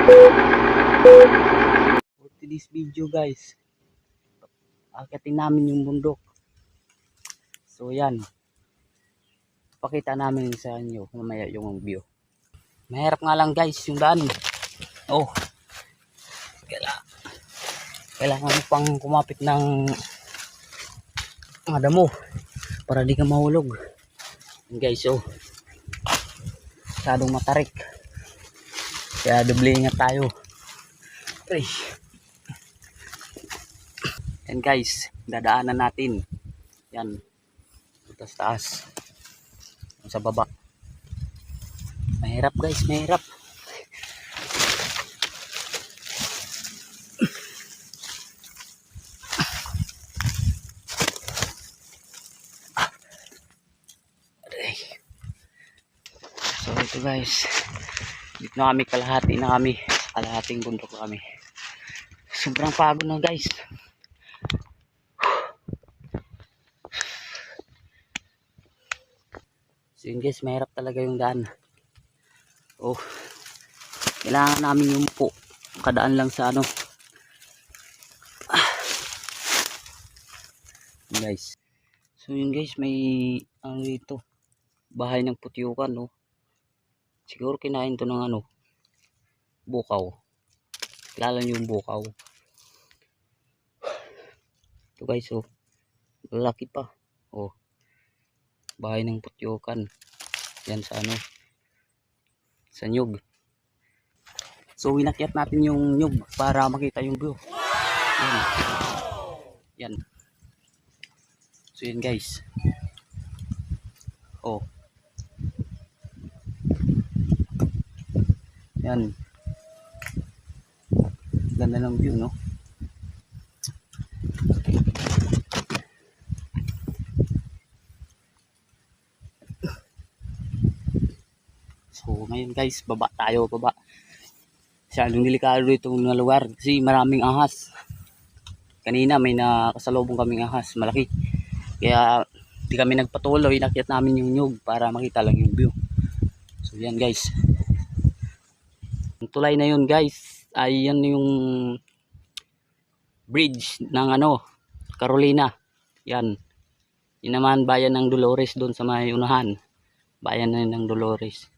For today's video guys, akitin namin yung bundok. So yan, pakita namin sa inyo mamaya yung view. Mahirap nga lang guys yung daan. Oh, kailangan mo pang kumapit ng mga damo para di ka mahulog. Yan guys, oh, masyadong matarik, kaya doble ingat tayo. Ay. Yan guys, dadaanan natin yan taas sa baba. Mahirap guys, mahirap. So ito guys, dito na kami, kalahating bundok na kami. Sobrang pagod na guys. So yun guys, mahirap talaga yung daan. Oh, kailangan namin yung po kadaan lang sa ano. Guys, so yun guys, may ano dito, bahay ng putyukan, no. Siguro kinain to ng ano, bukaw. Kilala nyo yung bukaw? Ito guys, oh, lalaki pa. Oh, bahay ng putyukan. Yan sa ano, sa nyug. So inakyat natin yung nyug para makita yung view. Yan. Yan. So yun guys. Oh. Yan. Ganda ng view, no? So ngayon guys, baba tayo, baba. Masyadong delikado itong lugar kasi maraming ahas. Kanina may nakasalubong kaming ahas, malaki. Kaya di kami nagpatuloy, inakyat namin yung nyug para makita lang yung view. So yan guys. Ang tulay na yun guys, ay yan yung bridge ng ano, Carolina. Yan. Yun naman bayan ng Dolores doon sa may unahan. Bayan na yun ng Dolores.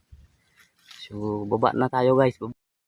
So baba na tayo guys.